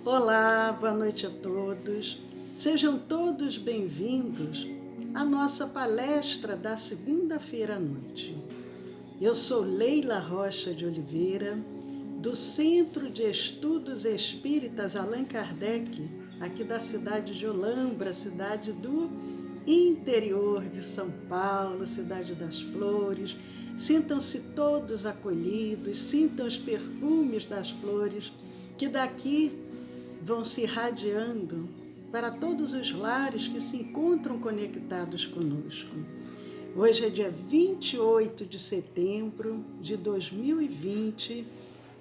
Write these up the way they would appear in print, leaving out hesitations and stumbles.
Olá, boa noite a todos. Sejam todos bem-vindos à nossa palestra da segunda-feira à noite. Eu sou Leila Rocha de Oliveira, do Centro de Estudos Espíritas Allan Kardec, aqui da cidade de Olambra, cidade do interior de São Paulo, cidade das flores. Sintam-se todos acolhidos, sintam os perfumes das flores que daqui vão se irradiando para todos os lares que se encontram conectados conosco. Hoje é dia 28 de setembro de 2020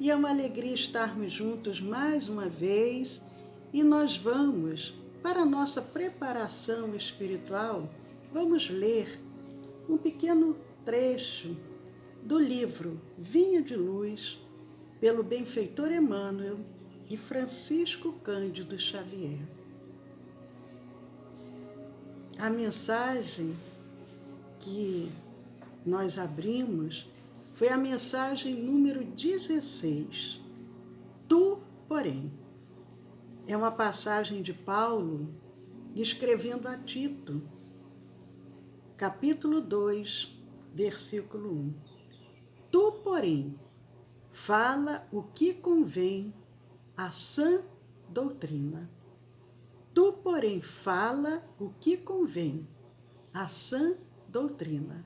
e é uma alegria estarmos juntos mais uma vez, e nós vamos, para a nossa preparação espiritual, vamos ler um pequeno trecho do livro Vinha de Luz, pelo benfeitor Emmanuel e Francisco Cândido Xavier. A mensagem que nós abrimos foi a mensagem número 16. Tu, porém. É uma passagem de Paulo escrevendo a Tito, capítulo 2, versículo 1. Tu, porém, fala o que convém à sã doutrina. Tu, porém, fala o que convém à sã doutrina.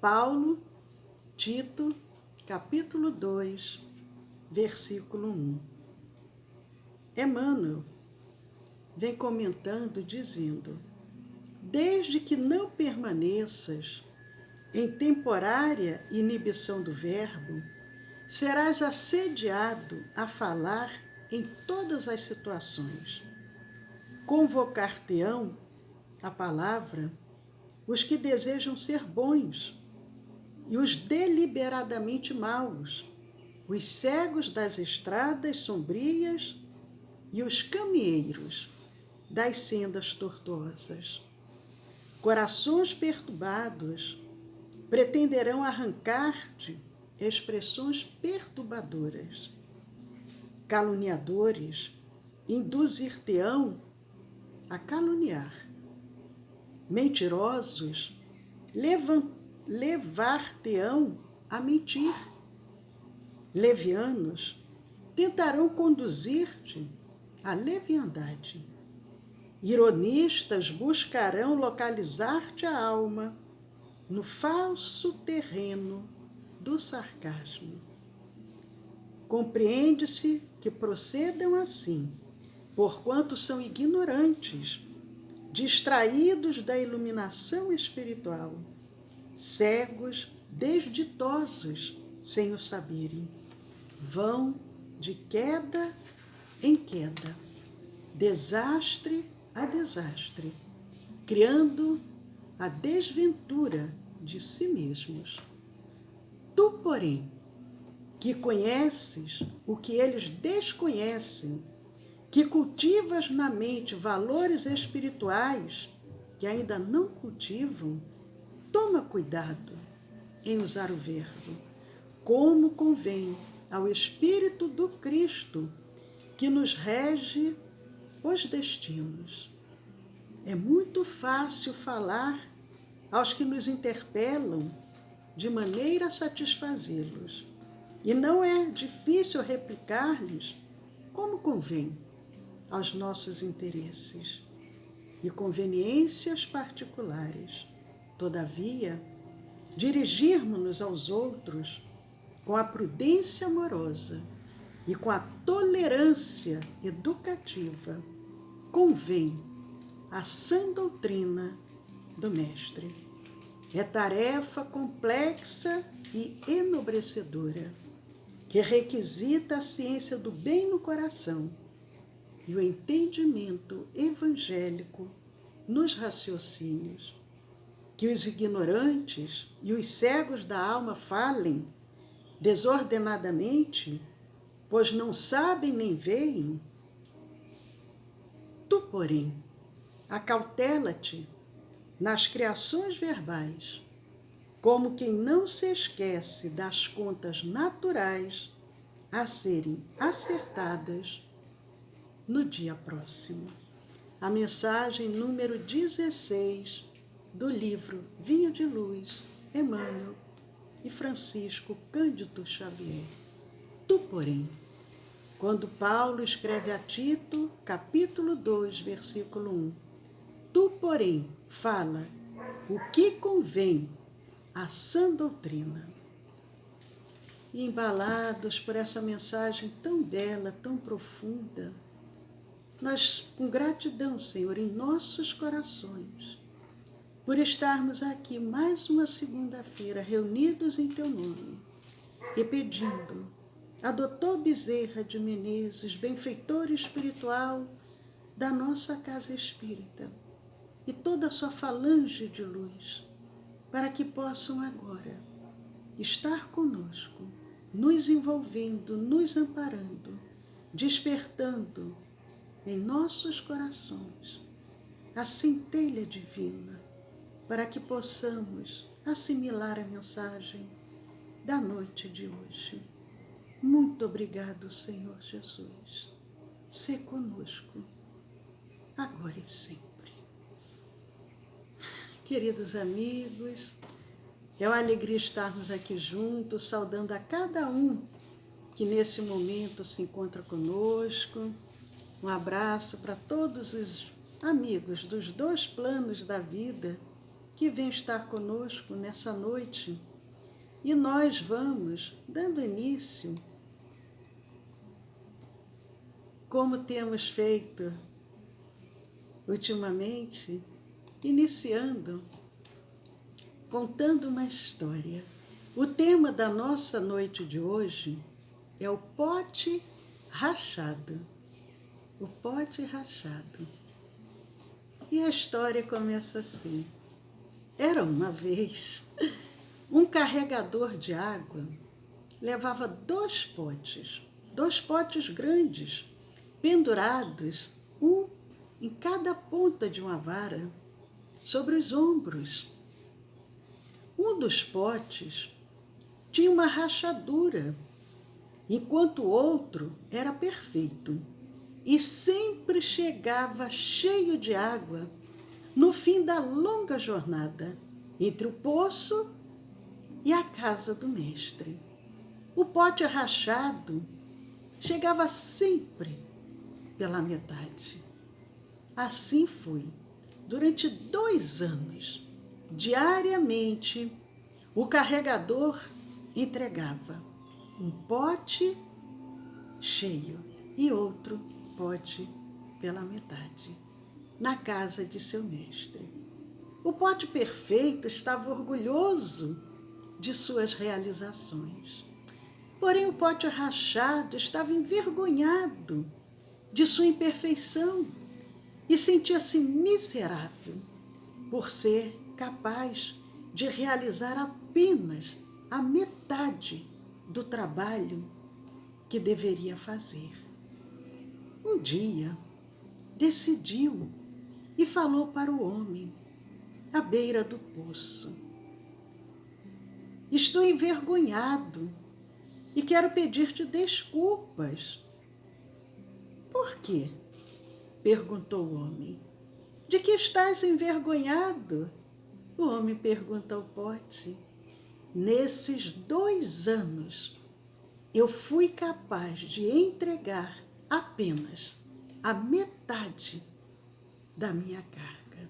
Paulo, Tito, capítulo 2, versículo 1. Emmanuel vem comentando, dizendo: desde que não permaneças em temporária inibição do verbo, serás assediado a falar em todas as situações. Convocar-te-ão a palavra os que desejam ser bons e os deliberadamente maus, os cegos das estradas sombrias e os caminheiros das sendas tortuosas. Corações perturbados pretenderão arrancar-te expressões perturbadoras. Caluniadores induzir-te-ão a caluniar. Mentirosos levar-te-ão a mentir. Levianos tentarão conduzir-te à leviandade. Ironistas buscarão localizar-te a alma no falso terreno do sarcasmo. Compreende-se que procedam assim, porquanto são ignorantes, distraídos da iluminação espiritual, cegos, desditosos, sem o saberem. Vão de queda em queda, desastre a desastre, criando a desventura de si mesmos. Tu, porém, que conheces o que eles desconhecem, que cultivas na mente valores espirituais que ainda não cultivam, toma cuidado em usar o verbo, como convém ao Espírito do Cristo, que nos rege os destinos. É muito fácil falar aos que nos interpelam de maneira a satisfazê-los, e não é difícil replicar-lhes como convém aos nossos interesses e conveniências particulares. Todavia, dirigirmos-nos aos outros com a prudência amorosa e com a tolerância educativa convém a sã doutrina do Mestre. É tarefa complexa e enobrecedora, que requisita a ciência do bem no coração e o entendimento evangélico nos raciocínios. Que os ignorantes e os cegos da alma falem desordenadamente, pois não sabem nem veem. Tu, porém, acautela-te nas criações verbais, como quem não se esquece das contas naturais a serem acertadas no dia próximo. A mensagem número 16 do livro Vinho de Luz, Emmanuel e Francisco Cândido Xavier. Tu, porém, quando Paulo escreve a Tito, capítulo 2, versículo 1, tu, porém, fala o que convém à sã doutrina. E embalados por essa mensagem tão bela, tão profunda, nós, com gratidão, Senhor, em nossos corações, por estarmos aqui mais uma segunda-feira reunidos em Teu nome e pedindo a Doutor Bezerra de Menezes, benfeitor espiritual da nossa casa espírita, e toda a sua falange de luz, para que possam agora estar conosco, nos envolvendo, nos amparando, despertando em nossos corações a centelha divina, para que possamos assimilar a mensagem da noite de hoje. Muito obrigado, Senhor Jesus. Sê conosco, agora e sempre. Queridos amigos, é uma alegria estarmos aqui juntos, saudando a cada um que nesse momento se encontra conosco. Um abraço para todos os amigos dos dois planos da vida que vêm estar conosco nessa noite. E nós vamos dando início, como temos feito ultimamente, iniciando, contando uma história. O tema da nossa noite de hoje é o pote rachado. O pote rachado. E a história começa assim. Era uma vez, um carregador de água levava dois potes grandes, pendurados, um em cada ponta de uma vara, sobre os ombros. Um dos potes tinha uma rachadura, enquanto o outro era perfeito. E sempre chegava cheio de água no fim da longa jornada entre o poço e a casa do mestre. O pote rachado chegava sempre pela metade. Assim foi. Durante 2 anos, diariamente, o carregador entregava um pote cheio e outro pote pela metade, na casa de seu mestre. O pote perfeito estava orgulhoso de suas realizações. Porém, o pote rachado estava envergonhado de sua imperfeição e sentia-se miserável por ser capaz de realizar apenas a metade do trabalho que deveria fazer. Um dia, decidiu e falou para o homem, à beira do poço: estou envergonhado e quero pedir-te desculpas. Por quê? Perguntou o homem. De que estás envergonhado? O homem pergunta ao pote. Nesses 2 anos, eu fui capaz de entregar apenas a metade da minha carga.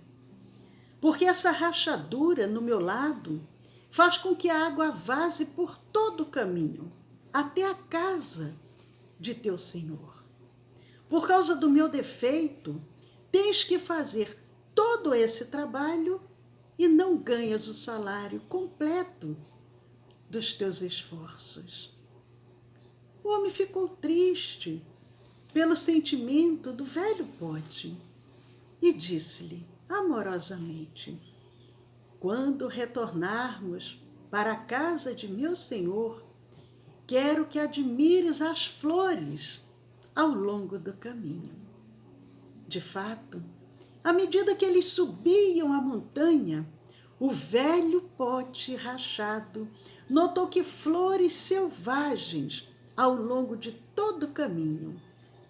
Porque essa rachadura no meu lado faz com que a água vaze por todo o caminho, até a casa de teu Senhor. Por causa do meu defeito, tens que fazer todo esse trabalho e não ganhas o salário completo dos teus esforços. O homem ficou triste pelo sentimento do velho pote e disse-lhe amorosamente: quando retornarmos para a casa de meu Senhor, quero que admires as flores ao longo do caminho. De fato, à medida que eles subiam a montanha, o velho pote rachado notou que flores selvagens ao longo de todo o caminho,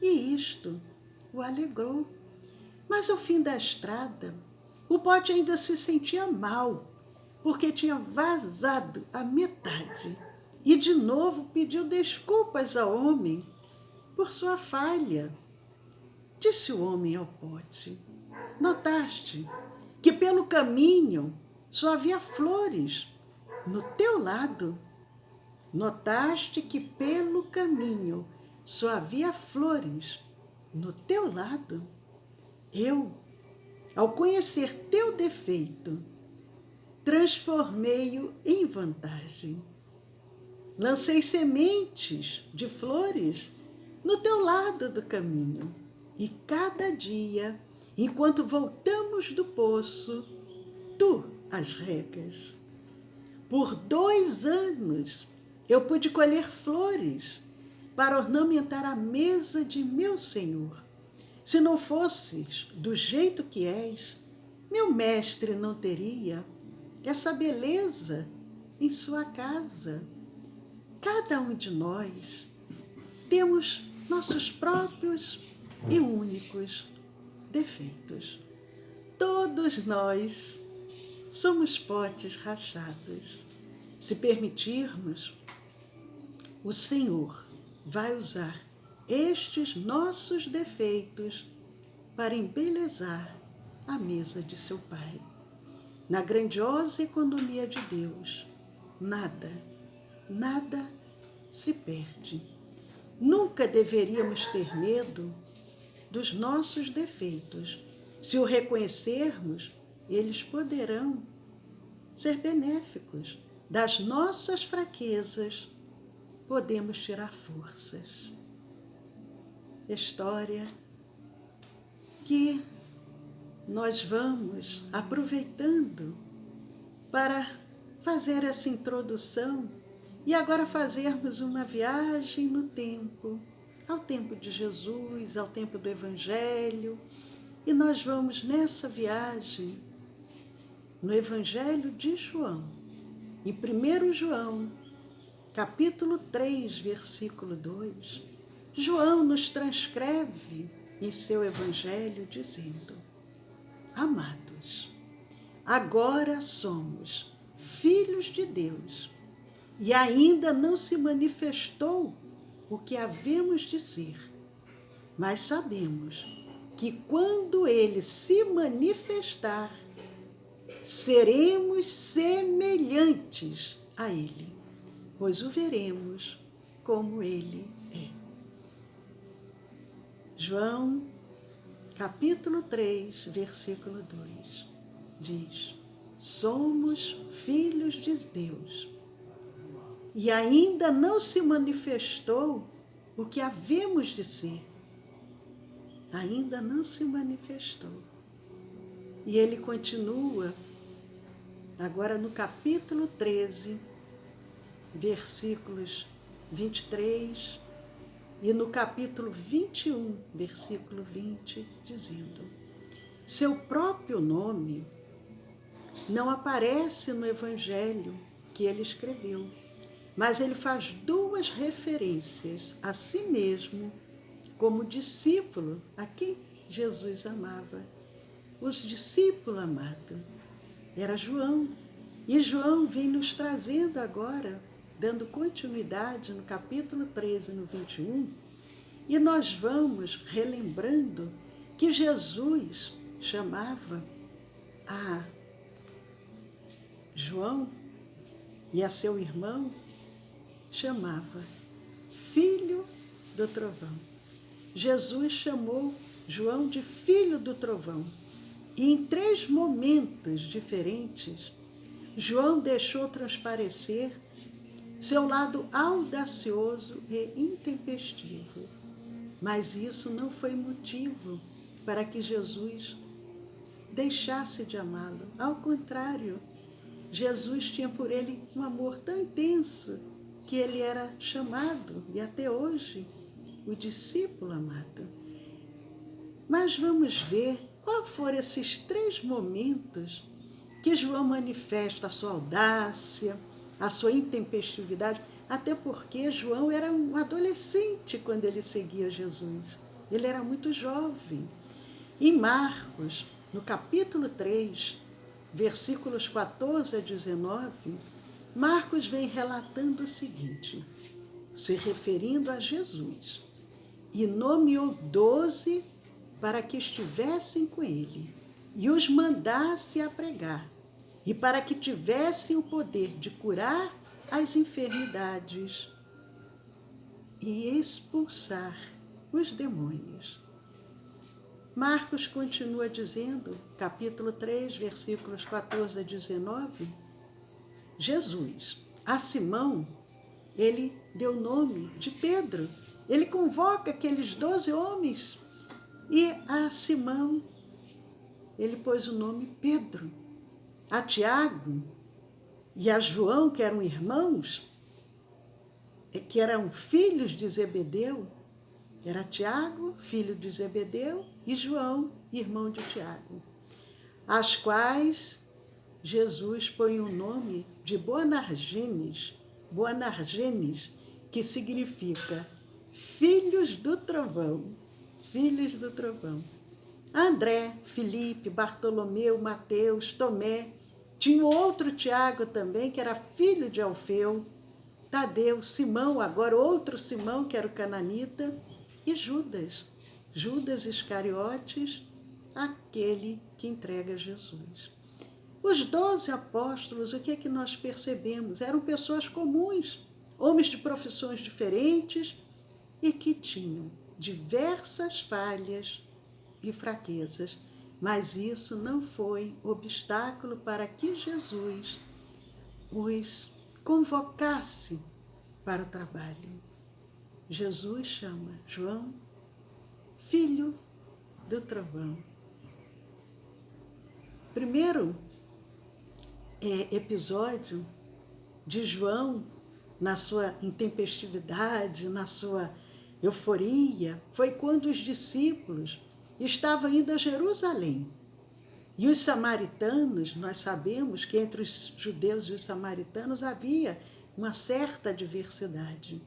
e isto o alegrou. Mas ao fim da estrada, o pote ainda se sentia mal, porque tinha vazado a metade. E de novo pediu desculpas ao homem por sua falha. Disse o homem ao pote: notaste que pelo caminho só havia flores no teu lado? Notaste que pelo caminho só havia flores no teu lado? Eu, ao conhecer teu defeito, transformei-o em vantagem. Lancei sementes de flores no teu lado do caminho. E cada dia, enquanto voltamos do poço, tu as regas. Por 2 anos eu pude colher flores para ornamentar a mesa de meu Senhor. Se não fosses do jeito que és, meu mestre não teria essa beleza em sua casa. Cada um de nós temos nossos próprios e únicos defeitos. Todos nós somos potes rachados. Se permitirmos, o Senhor vai usar estes nossos defeitos para embelezar a mesa de seu Pai. Na grandiosa economia de Deus, nada se perde. Nunca deveríamos ter medo dos nossos defeitos. Se o reconhecermos, eles poderão ser benéficos. Das nossas fraquezas, podemos tirar forças. História que nós vamos aproveitando para fazer essa introdução e agora fazermos uma viagem no tempo, ao tempo de Jesus, ao tempo do Evangelho. E nós vamos nessa viagem no Evangelho de João, em 1 João, capítulo 3, versículo 2, João nos transcreve em seu Evangelho dizendo: amados, agora somos filhos de Deus e ainda não se manifestou o que havemos de ser, mas sabemos que quando ele se manifestar, seremos semelhantes a ele, pois o veremos como ele é. João, capítulo 3, versículo 2, diz: somos filhos de Deus e ainda não se manifestou o que havemos de ser. Ainda não se manifestou. E ele continua, agora no capítulo 13, versículos 23, e no capítulo 21, versículo 20, dizendo: seu próprio nome não aparece no Evangelho que ele escreveu, mas ele faz 2 referências a si mesmo como discípulo a quem Jesus amava. Os discípulos amados era João. E João vem nos trazendo agora, dando continuidade no capítulo 13, no 21, e nós vamos relembrando que Jesus chamava a João e a seu irmão, chamava filho do trovão. Jesus chamou João de filho do trovão. E em 3 momentos diferentes, João deixou transparecer seu lado audacioso e intempestivo. Mas isso não foi motivo para que Jesus deixasse de amá-lo. Ao contrário, Jesus tinha por ele um amor tão intenso que ele era chamado, e até hoje, o discípulo amado. Mas vamos ver quais foram esses 3 momentos que João manifesta a sua audácia, a sua intempestividade, até porque João era um adolescente quando ele seguia Jesus. ele era muito jovem. Em Marcos, no capítulo 3, versículos 14 a 19, Marcos vem relatando o seguinte, se referindo a Jesus, e nomeou 12 para que estivessem com ele, e os mandasse a pregar, e para que tivessem o poder de curar as enfermidades e expulsar os demônios. Marcos continua dizendo, capítulo 3, versículos 14 a 19, Jesus, a Simão, ele deu o nome de Pedro. Ele convoca aqueles 12 homens e a Simão, ele pôs o nome Pedro. A Tiago e a João, que eram irmãos, que eram filhos de Zebedeu, era Tiago, filho de Zebedeu, e João, irmão de Tiago, as quais Jesus põe o nome de Boanerges, que significa filhos do trovão, filhos do trovão. André, Filipe, Bartolomeu, Mateus, Tomé, tinha outro Tiago também, que era filho de Alfeu, Tadeu, Simão, agora outro Simão, que era o cananita, e Judas Iscariotes, aquele que entrega Jesus. Os 12 apóstolos, o que é que nós percebemos? Eram pessoas comuns, homens de profissões diferentes e que tinham diversas falhas e fraquezas, mas isso não foi obstáculo para que Jesus os convocasse para o trabalho. Jesus chama João, filho do trovão. Primeiro episódio de João, na sua intempestividade, na sua euforia, foi quando os discípulos estavam indo a Jerusalém. E os samaritanos, nós sabemos que entre os judeus e os samaritanos havia uma certa diversidade.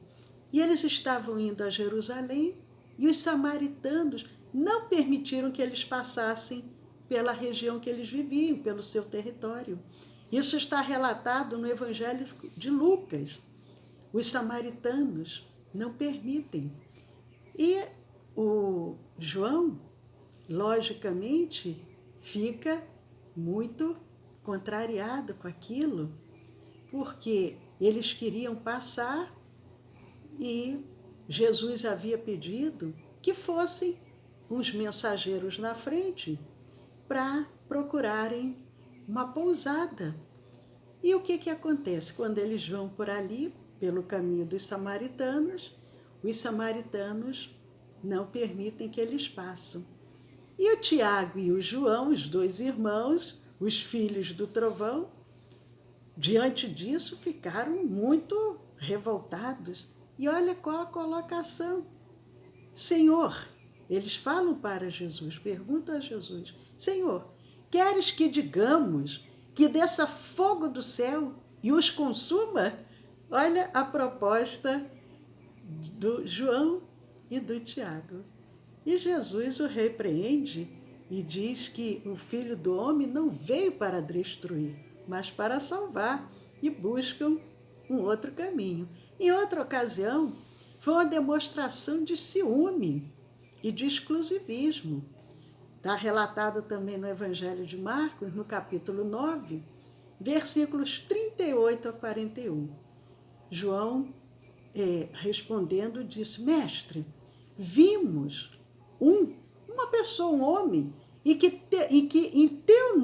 E eles estavam indo a Jerusalém e os samaritanos não permitiram que eles passassem pela região que eles viviam, pelo seu território. Isso está relatado no Evangelho de Lucas. Os samaritanos não permitem. E o João, logicamente, fica muito contrariado com aquilo, porque eles queriam passar e Jesus havia pedido que fossem uns mensageiros na frente para procurarem uma pousada. E o que acontece? Quando eles vão por ali, pelo caminho dos samaritanos, os samaritanos não permitem que eles passem. E o Tiago e o João, os 2 irmãos, os filhos do trovão, diante disso ficaram muito revoltados. E olha qual a colocação. Senhor, eles falam para Jesus, perguntam a Jesus, Senhor, queres que digamos que desça fogo do céu e os consuma? Olha a proposta do João e do Tiago. E Jesus o repreende e diz que o Filho do Homem não veio para destruir, mas para salvar, e buscam um outro caminho. Em outra ocasião, foi uma demonstração de ciúme e de exclusivismo. Está relatado também no Evangelho de Marcos, no capítulo 9, versículos 38 a 41. João, respondendo, disse, Mestre, vimos uma pessoa, um homem, em que em teu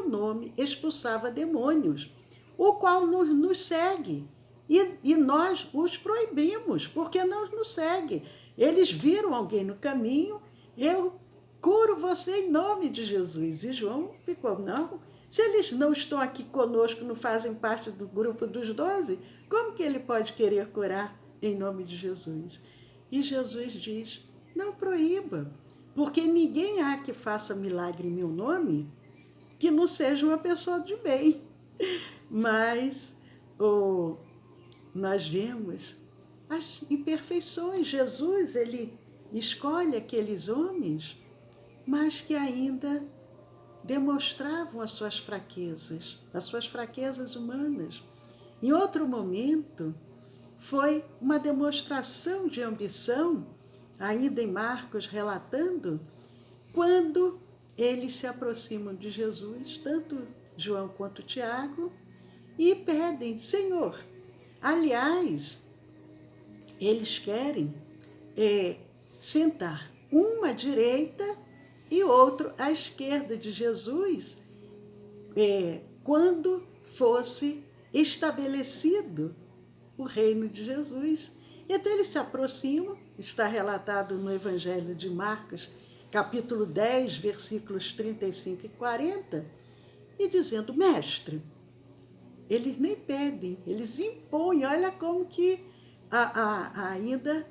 nome expulsava demônios, o qual nos segue. E nós os proibimos, porque não nos segue. Eles viram alguém no caminho, eu curo você em nome de Jesus. E João ficou, não, se eles não estão aqui conosco, não fazem parte do grupo dos 12, como que ele pode querer curar em nome de Jesus? E Jesus diz, não proíba, porque ninguém há que faça milagre em meu nome que não seja uma pessoa de bem. Mas nós vemos as imperfeições. Jesus, ele escolhe aqueles homens, mas que ainda demonstravam as suas fraquezas humanas. Em outro momento, foi uma demonstração de ambição, ainda em Marcos relatando, quando eles se aproximam de Jesus, tanto João quanto Tiago, e pedem: Senhor, aliás, eles querem sentar um à direita e outro à esquerda de Jesus, quando fosse estabelecido o reino de Jesus. Então eles se aproximam, está relatado no Evangelho de Marcos, capítulo 10, versículos 35 e 40, e dizendo: Mestre, eles nem pedem, eles impõem. Olha como que ainda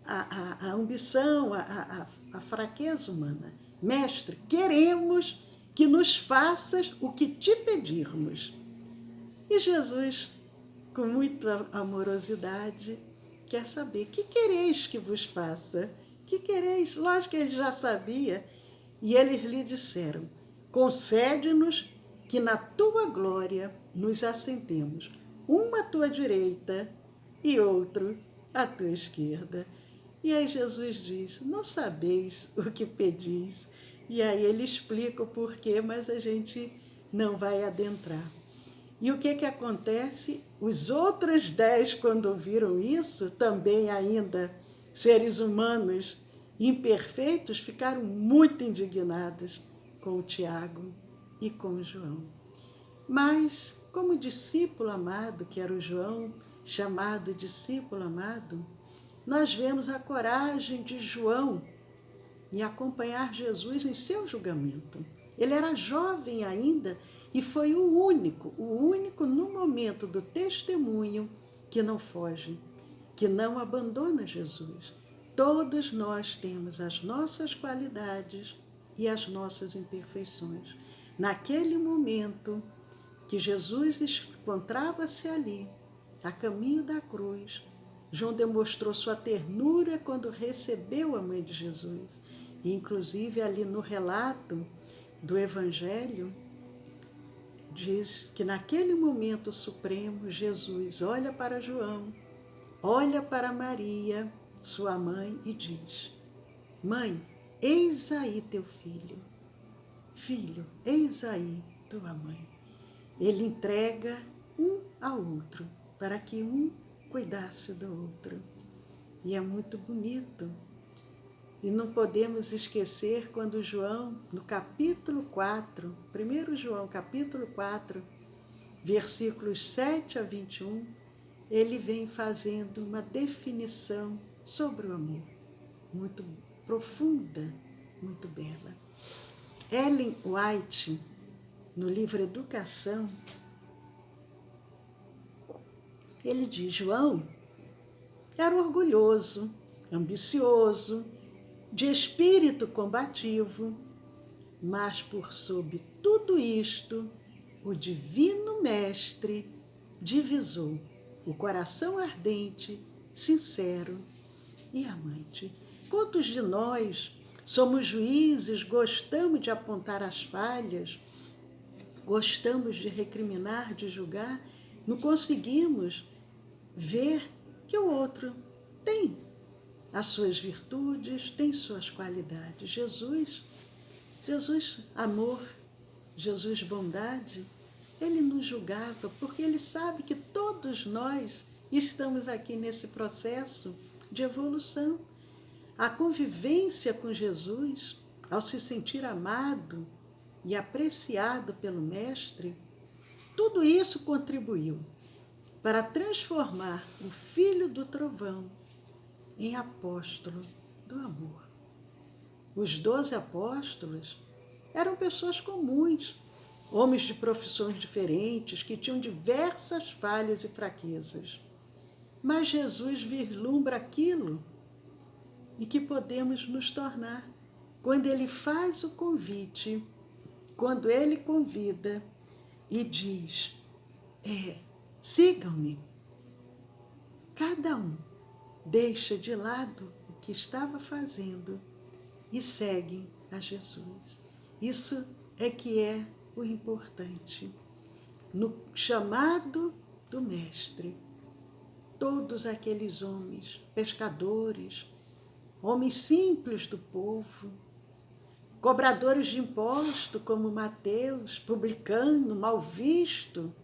a ambição, a fraqueza humana. Mestre, queremos que nos faças o que te pedirmos. E Jesus, com muita amorosidade, quer saber: que quereis que vos faça? Que quereis? Lógico que ele já sabia. E eles lhe disseram: concede-nos que na tua glória nos assentemos, uma à tua direita e outro à tua esquerda. E aí Jesus diz: não sabeis o que pedis. E aí ele explica o porquê, mas a gente não vai adentrar. E o que acontece? Os outros 10, quando ouviram isso, também ainda seres humanos imperfeitos, ficaram muito indignados com o Tiago e com o João. Mas, como discípulo amado, que era o João, chamado discípulo amado, nós vemos a coragem de João em acompanhar Jesus em seu julgamento. Ele era jovem ainda e foi o único no momento do testemunho que não foge, que não abandona Jesus. Todos nós temos as nossas qualidades e as nossas imperfeições. Naquele momento que Jesus encontrava-se ali, a caminho da cruz, João demonstrou sua ternura quando recebeu a mãe de Jesus. E, inclusive, ali no relato do Evangelho, diz que naquele momento supremo, Jesus olha para João, olha para Maria, sua mãe, e diz: Mãe, eis aí teu filho. Filho, eis aí tua mãe. Ele entrega um ao outro, para que um cuidasse do outro. E é muito bonito. E não podemos esquecer quando João, no capítulo 4, 1 João, capítulo 4, versículos 7 a 21, ele vem fazendo uma definição sobre o amor, muito profunda, muito bela. Ellen White, no livro Educação, ele diz: João era orgulhoso, ambicioso, de espírito combativo, mas por sobre tudo isto, o Divino Mestre divisou o coração ardente, sincero e amante. Quantos de nós somos juízes, gostamos de apontar as falhas, gostamos de recriminar, de julgar, não conseguimos ver que o outro tem as suas virtudes, tem suas qualidades. Jesus, amor, Jesus, bondade, ele nos julgava porque ele sabe que todos nós estamos aqui nesse processo de evolução. A convivência com Jesus, ao se sentir amado e apreciado pelo Mestre, tudo isso contribuiu para transformar o Filho do Trovão em apóstolo do amor. Os 12 apóstolos eram pessoas comuns, homens de profissões diferentes, que tinham diversas falhas e fraquezas. Mas Jesus vislumbra aquilo e que podemos nos tornar quando ele faz o convite, quando ele convida e diz: sigam-me. Cada um deixa de lado o que estava fazendo e seguem a Jesus. Isso é que é o importante. No chamado do Mestre, todos aqueles homens, pescadores, homens simples do povo, cobradores de imposto como Mateus, publicano, mal visto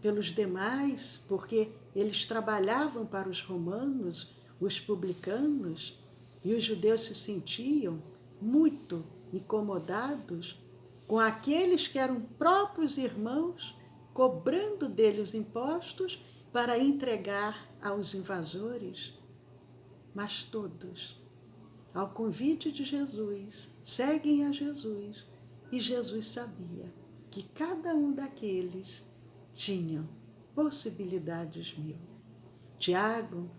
pelos demais, porque eles trabalhavam para os romanos, os publicanos, e os judeus se sentiam muito incomodados com aqueles que eram próprios irmãos, cobrando dele os impostos para entregar aos invasores. Mas todos, ao convite de Jesus, seguem a Jesus, e Jesus sabia que cada um daqueles tinha possibilidades mil. Tiago,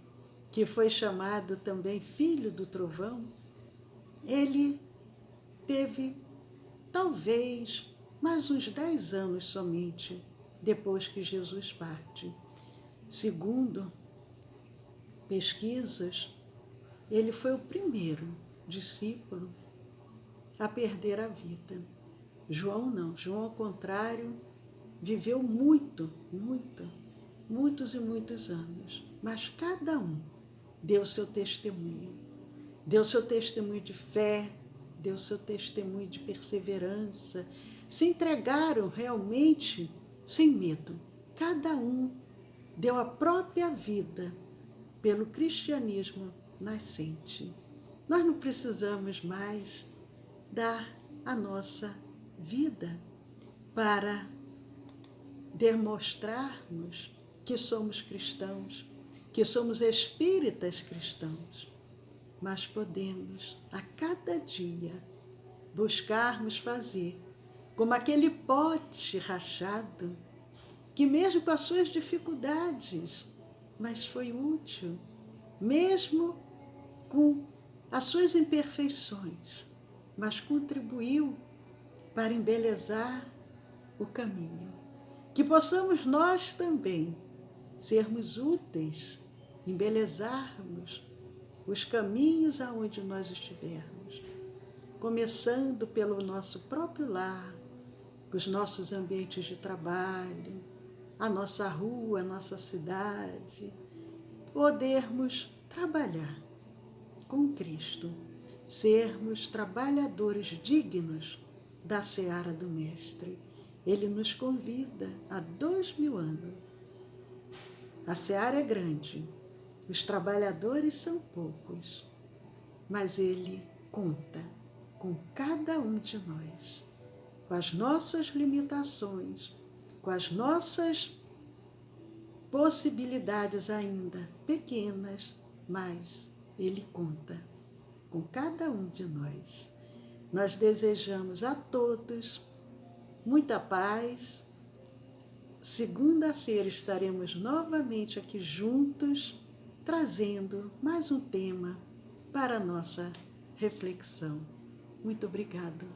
que foi chamado também filho do trovão, ele teve talvez mais uns 10 anos somente depois que Jesus parte. Segundo pesquisas, ele foi o primeiro discípulo a perder a vida. João não. João, ao contrário, viveu muitos e muitos anos. Mas cada um deu seu testemunho. Deu seu testemunho de fé, deu seu testemunho de perseverança. Se entregaram realmente sem medo. Cada um deu a própria vida pelo cristianismo nascente. Nós não precisamos mais dar a nossa vida para demonstrarmos que somos cristãos, que somos espíritas cristãos, mas podemos a cada dia buscarmos fazer como aquele pote rachado, que mesmo com as suas dificuldades, mas foi útil, mesmo com as suas imperfeições, mas contribuiu para embelezar o caminho. Que possamos nós também sermos úteis, embelezarmos os caminhos aonde nós estivermos, começando pelo nosso próprio lar, os nossos ambientes de trabalho, a nossa rua, a nossa cidade, podermos trabalhar com Cristo, sermos trabalhadores dignos da seara do Mestre. Ele nos convida há 2000 anos. A seara é grande, os trabalhadores são poucos, mas Ele conta com cada um de nós, com as nossas limitações, com as nossas possibilidades ainda pequenas, mas Ele conta com cada um de nós. Nós desejamos a todos muita paz. Segunda-feira estaremos novamente aqui juntos, trazendo mais um tema para a nossa reflexão. Muito obrigado.